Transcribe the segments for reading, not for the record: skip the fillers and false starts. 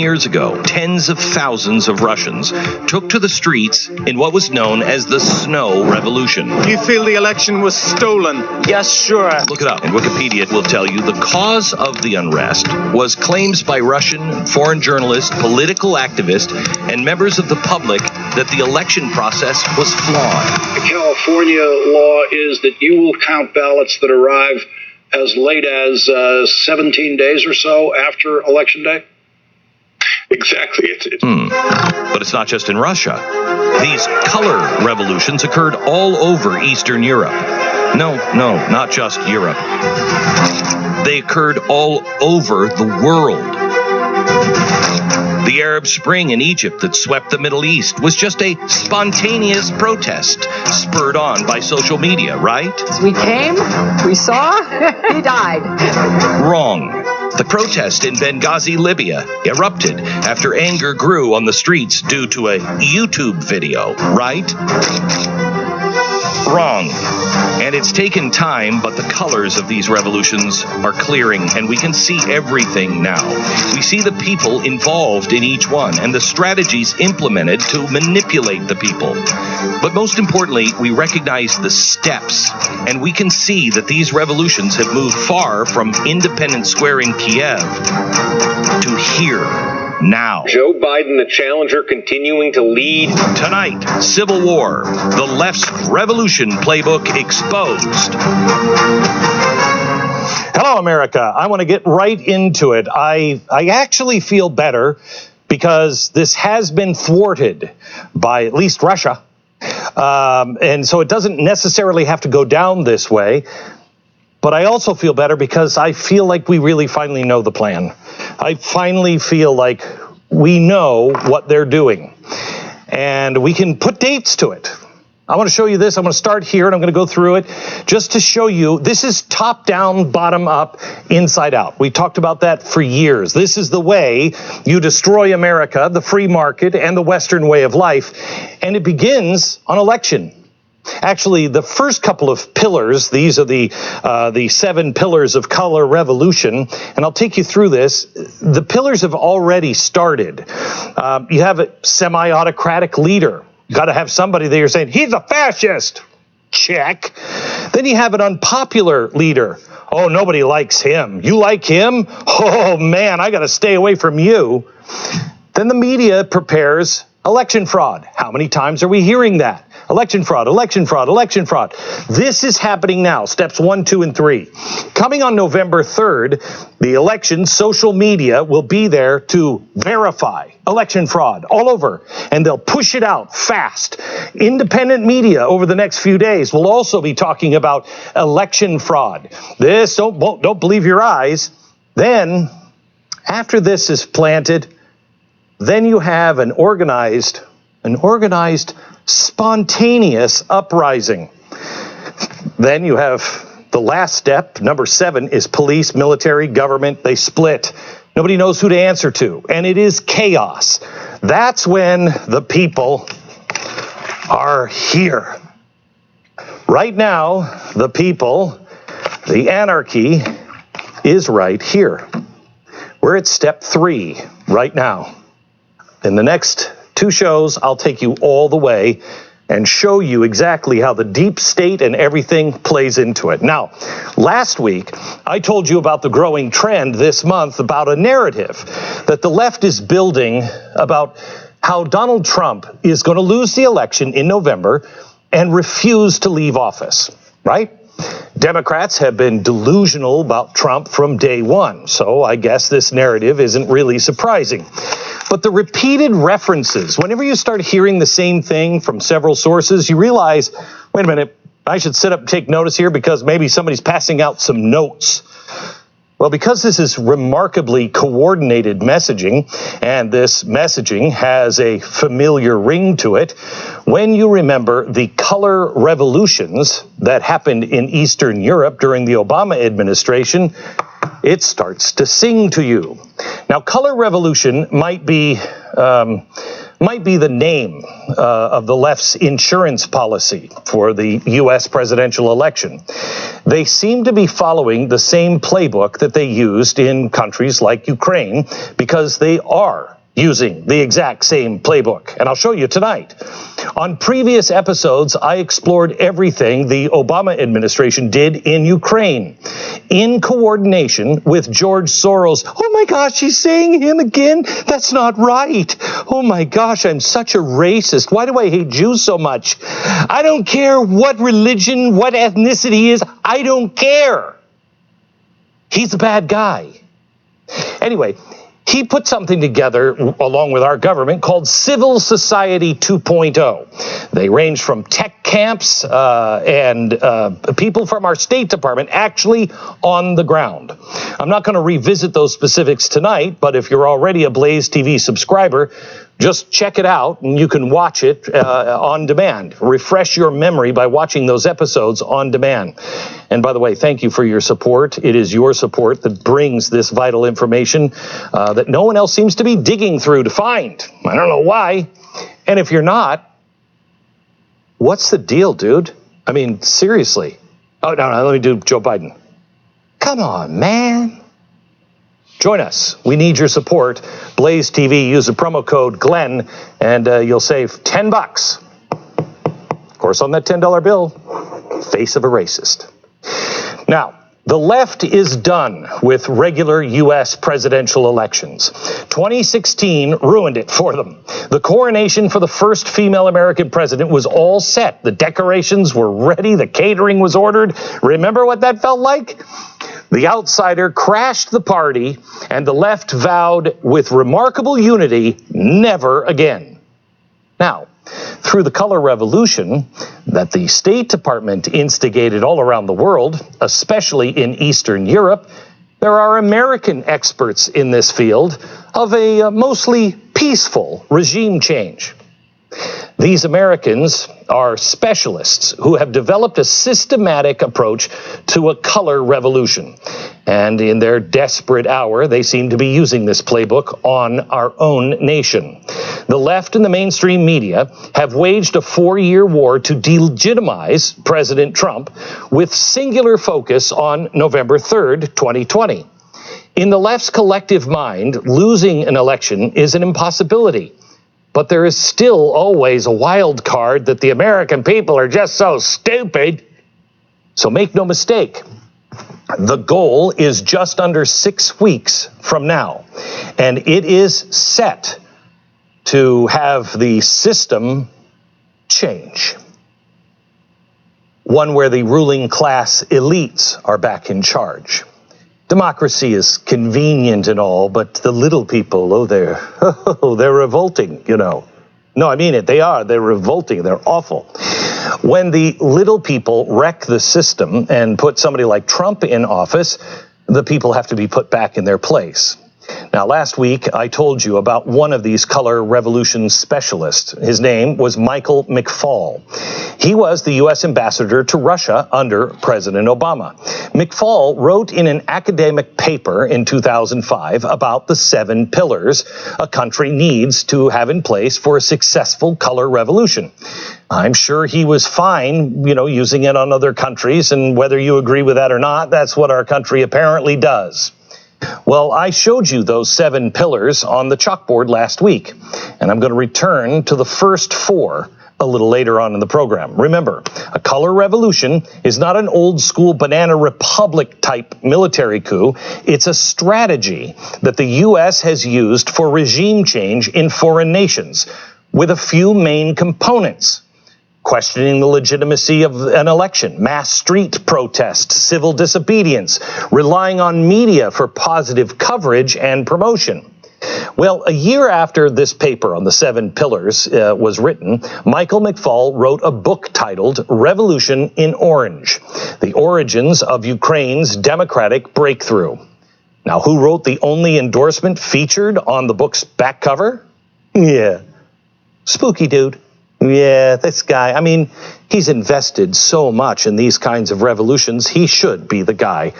years ago, tens of thousands of Russians took to the streets in what was known as the Snow Revolution. You feel the election was stolen? Yes, sure. Look it up, and Wikipedia will tell you the cause of the unrest was claims by Russian and foreign journalists, political activists, and members of the public that the election process was flawed. The California law is that you will count ballots that arrive as late as 17 days or so after Election Day? Exactly. But it's not just in Russia. These color revolutions occurred all over Eastern Europe. No, not just Europe. They occurred all over the world. The Arab Spring in Egypt that swept the Middle East was just a spontaneous protest spurred on by social media, right? We came, we saw, he died. Wrong. The protest in Benghazi, Libya, erupted after anger grew on the streets due to a YouTube video, right? Wrong. And it's taken time, but the colors of these revolutions are clearing, and we can see everything now. We see the people involved in each one and the strategies implemented to manipulate the people. But most importantly, we recognize the steps, and we can see that these revolutions have moved far from Independence Square in Kiev to here. Now. Joe Biden, the challenger, continuing to lead. Tonight, Civil War, the left's Revolution Playbook exposed. Hello, America. I want to get right into it. I actually feel better because this has been thwarted by at least Russia. And so it doesn't necessarily have to go down this way. But I also feel better because I feel like we really finally know the plan. I finally feel like we know what they're doing. And we can put dates to it. I want to show you this. I'm going to start here, and I'm going to go through it just to show you. This is top down, bottom up, inside out. We talked about that for years. This is the way you destroy America, the free market, and the Western way of life. And it begins on election. Actually, the first couple of pillars, these are the 7 pillars of color revolution, and I'll take you through this. The pillars have already started. You have a semi-autocratic leader. You got to have somebody there saying, he's a fascist. Check. Then you have an unpopular leader. Oh, nobody likes him. You like him? Oh, man, I got to stay away from you. Then the media prepares election fraud. How many times are we hearing that? Election fraud, election fraud, election fraud. This is happening now, steps 1, 2, and 3. Coming on November 3rd, the election, social media will be there to verify election fraud all over, and they'll push it out fast. Independent media over the next few days will also be talking about election fraud. This, don't believe your eyes. Then, after this is planted, then you have an organized, spontaneous uprising. Then you have the last step, number 7, is police, military, government. They split. Nobody knows who to answer to, and it is chaos. That's when the people are here. Right now, the people, the anarchy, is right here. We're at step 3 right now. In the next 2 shows, I'll take you all the way and show you exactly how the deep state and everything plays into it. Now, last week, I told you about the growing trend this month about a narrative that the left is building about how Donald Trump is going to lose the election in November and refuse to leave office, right? Democrats have been delusional about Trump from day one, so I guess this narrative isn't really surprising. But the repeated references, whenever you start hearing the same thing from several sources, you realize, wait a minute, I should sit up and take notice here because maybe somebody's passing out some notes. Well, because this is remarkably coordinated messaging, and this messaging has a familiar ring to it, when you remember the color revolutions that happened in Eastern Europe during the Obama administration, it starts to sing to you. Now, color revolution might be might be the name of the left's insurance policy for the U.S. presidential election. They seem to be following the same playbook that they used in countries like Ukraine, because they are using the exact same playbook. And I'll show you tonight. On previous episodes, I explored everything the Obama administration did in Ukraine in coordination with George Soros. Oh my gosh, she's saying him again? That's not right. Oh my gosh, I'm such a racist. Why do I hate Jews so much? I don't care what religion, what ethnicity he is. I don't care. He's a bad guy. Anyway, he put something together along with our government called Civil Society 2.0. They range from tech camps and people from our State Department actually on the ground. I'm not going to revisit those specifics tonight, but if you're already a Blaze TV subscriber, just check it out and you can watch it on demand. Refresh your memory by watching those episodes on demand. And by the way, thank you for your support. It is your support that brings this vital information that no one else seems to be digging through to find. I don't know why. And if you're not, what's the deal, dude? I mean, seriously. Oh, no, let me do Joe Biden. Come on, man. Join us. We need your support. Blaze TV, use the promo code Glenn, and you'll save $10. Of course, on that $10 bill, face of a racist. Now, the left is done with regular U.S. presidential elections. 2016 ruined it for them. The coronation for the first female American president was all set. The decorations were ready. The catering was ordered. Remember what that felt like? The outsider crashed the party, and the left vowed with remarkable unity, never again. Now, through the color revolution that the State Department instigated all around the world, especially in Eastern Europe, there are American experts in this field of a mostly peaceful regime change. These Americans are specialists who have developed a systematic approach to a color revolution. And in their desperate hour, they seem to be using this playbook on our own nation. The left and the mainstream media have waged a 4-year war to delegitimize President Trump with singular focus on November 3rd, 2020. In the left's collective mind, losing an election is an impossibility. But there is still always a wild card that the American people are just so stupid. So make no mistake, the goal is just under 6 weeks from now, and it is set to have the system change. One where the ruling class elites are back in charge. Democracy is convenient and all, but the little people, they're revolting, you know. No, I mean it. They're revolting. They're awful. When the little people wreck the system and put somebody like Trump in office, the people have to be put back in their place. Now, last week, I told you about one of these color revolution specialists. His name was Michael McFaul. He was the U.S. ambassador to Russia under President Obama. McFaul wrote in an academic paper in 2005 about the 7 pillars a country needs to have in place for a successful color revolution. I'm sure he was fine, using it on other countries, and whether you agree with that or not, that's what our country apparently does. Well, I showed you those 7 pillars on the chalkboard last week, and I'm going to return to the first 4 a little later on in the program. Remember, a color revolution is not an old school banana republic type military coup. It's a strategy that the U.S. has used for regime change in foreign nations with a few main components. Questioning the legitimacy of an election, mass street protests, civil disobedience, relying on media for positive coverage and promotion. Well, a year after this paper on the 7 pillars was written, Michael McFaul wrote a book titled Revolution in Orange, The Origins of Ukraine's Democratic Breakthrough. Now, who wrote the only endorsement featured on the book's back cover? Yeah, spooky dude. Yeah, this guy, he's invested so much in these kinds of revolutions, he should be the guy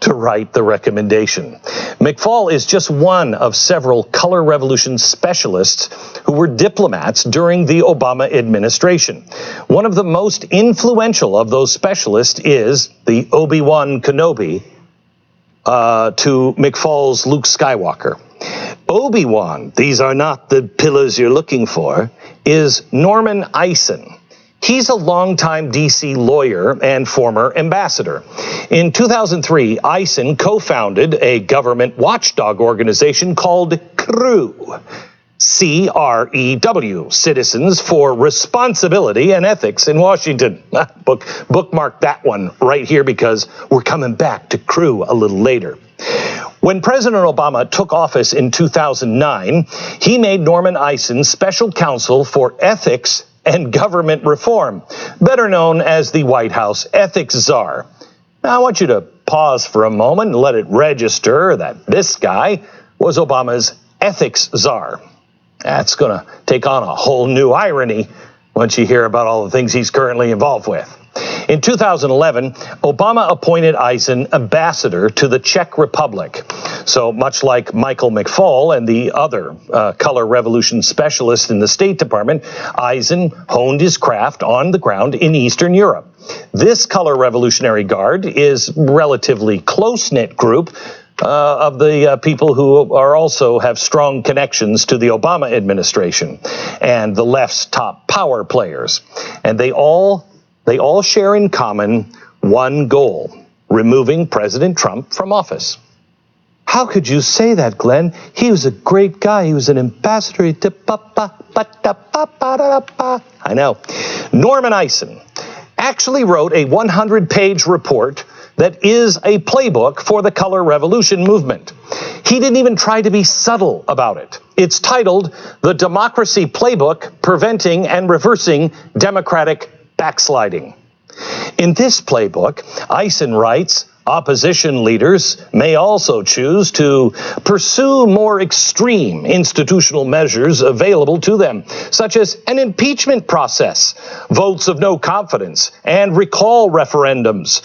to write the recommendation. McFaul is just one of several color revolution specialists who were diplomats during the Obama administration. One of the most influential of those specialists is the Obi-Wan Kenobi to McFaul's Luke Skywalker. Obi-Wan, these are not the pillars you're looking for, is Norman Eisen. He's a longtime D.C. lawyer and former ambassador. In 2003, Eisen co-founded a government watchdog organization called CREW, C-R-E-W, Citizens for Responsibility and Ethics in Washington. Bookmark that one right here because we're coming back to CREW a little later. When President Obama took office in 2009, he made Norman Eisen special counsel for ethics and government reform, better known as the White House ethics czar. Now, I want you to pause for a moment and let it register that this guy was Obama's ethics czar. That's going to take on a whole new irony once you hear about all the things he's currently involved with. In 2011, Obama appointed Eisen ambassador to the Czech Republic. So much like Michael McFaul and the other color revolution specialists in the State Department, Eisen honed his craft on the ground in Eastern Europe. This color revolutionary guard is a relatively close-knit group of the people who are also have strong connections to the Obama administration and the left's top power players. And they all share in common one goal: removing President Trump from office. How could you say that, Glenn? He was a great guy. He was an ambassador. I know. Norman Eisen actually wrote a 100-page report that is a playbook for the color revolution movement. He didn't even try to be subtle about it. It's titled The Democracy Playbook: Preventing and Reversing Democratic Backsliding. In this playbook, Eisen writes, opposition leaders may also choose to pursue more extreme institutional measures available to them, such as an impeachment process, votes of no confidence, and recall referendums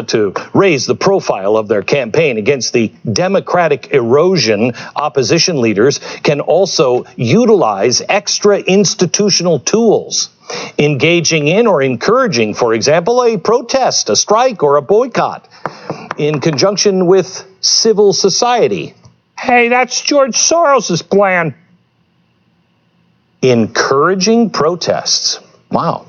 to raise the profile of their campaign against the democratic erosion. Opposition leaders can also utilize extra institutional tools, engaging in or encouraging, for example, a protest, a strike, or a boycott in conjunction with civil society. Hey, that's George Soros's plan. Encouraging protests. Wow.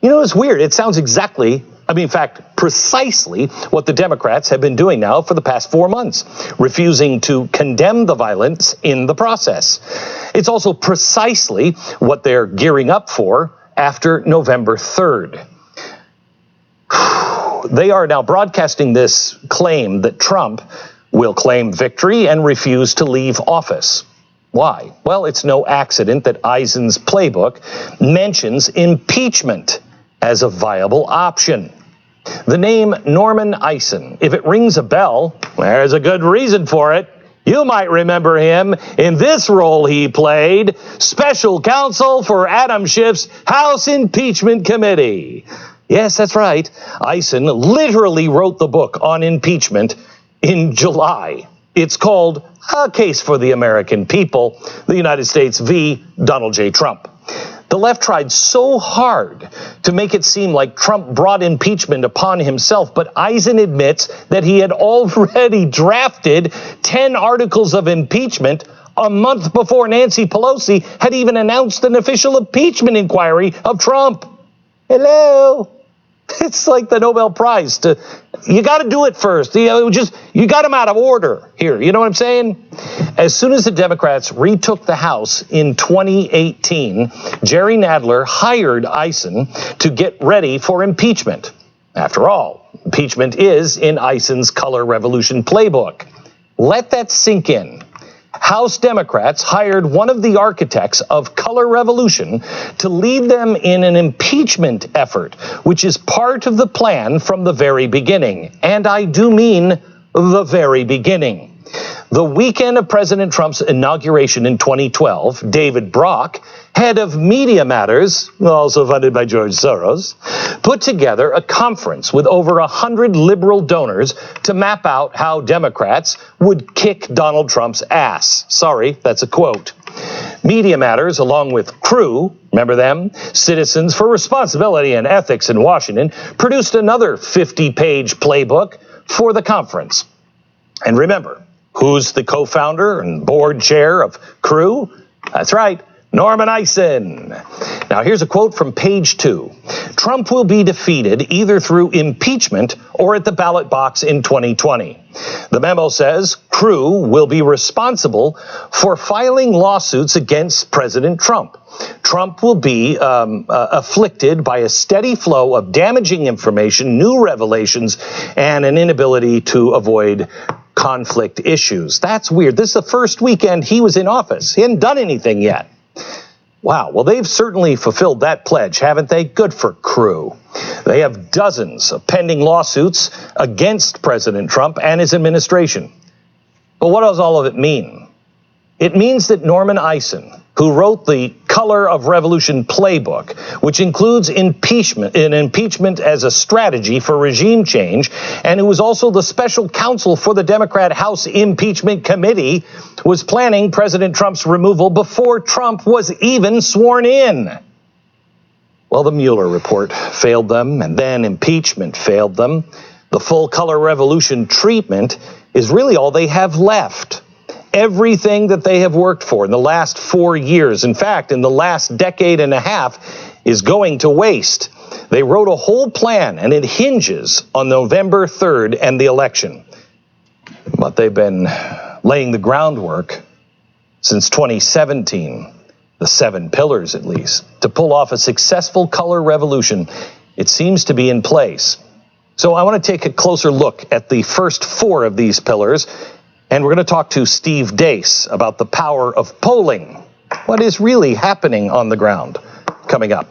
You know, it's weird. It sounds exactly, in fact, precisely what the Democrats have been doing now for the past 4 months, refusing to condemn the violence in the process. It's also precisely what they're gearing up for after November 3rd. They are now broadcasting this claim that Trump will claim victory and refuse to leave office. Why? Well, it's no accident that Eisen's playbook mentions impeachment as a viable option. The name Norman Eisen, if it rings a bell, there's a good reason for it. You might remember him in this role he played, special counsel for Adam Schiff's House Impeachment Committee. Yes, that's right. Eisen literally wrote the book on impeachment in July. It's called A Case for the American People, the United States v. Donald J. Trump. The left tried so hard to make it seem like Trump brought impeachment upon himself, but Eisen admits that he had already drafted 10 articles of impeachment a month before Nancy Pelosi had even announced an official impeachment inquiry of Trump. Hello? It's like the Nobel Prize. You got to do it first. You got him out of order here. You know what I'm saying? As soon as the Democrats retook the House in 2018, Jerry Nadler hired Eisen to get ready for impeachment. After all, impeachment is in Eisen's Color Revolution Playbook. Let that sink in. House Democrats hired one of the architects of color revolution to lead them in an impeachment effort, which is part of the plan from the very beginning. And I do mean the very beginning. The weekend of President Trump's inauguration in 2012, David Brock, head of Media Matters, also funded by George Soros, put together a conference with over 100 liberal donors to map out how Democrats would kick Donald Trump's ass. Sorry, that's a quote. Media Matters, along with Crew, remember them? Citizens for Responsibility and Ethics in Washington, produced another 50-page playbook for the conference. And remember, who's the co-founder and board chair of Crew? That's right, Norman Eisen. Now, here's a quote from page 2. Trump will be defeated either through impeachment or at the ballot box in 2020. The memo says Crew will be responsible for filing lawsuits against President Trump. Trump will be afflicted by a steady flow of damaging information, new revelations, and an inability to avoid conflict issues. That's weird. This is the first weekend he was in office. He hadn't done anything yet. Wow. Well, they've certainly fulfilled that pledge, haven't they? Good for Crew. They have dozens of pending lawsuits against President Trump and his administration. But what does all of it mean? It means that Norman Eisen, who wrote the Color of Revolution Playbook, which includes impeachment as a strategy for regime change, and who was also the special counsel for the Democrat House Impeachment Committee, was planning President Trump's removal before Trump was even sworn in. Well, the Mueller report failed them, and then impeachment failed them. The full Color Revolution treatment is really all they have left. Everything that they have worked for in the last 4 years, in fact, in the last decade and a half, is going to waste. They wrote a whole plan, and it hinges on November 3rd and the election. But they've been laying the groundwork since 2017, the 7 pillars at least, to pull off a successful color revolution. It seems to be in place. So I want to take a closer look at the first 4 of these pillars. And we're going to talk to Steve Deace about the power of polling. What is really happening on the ground? Coming up.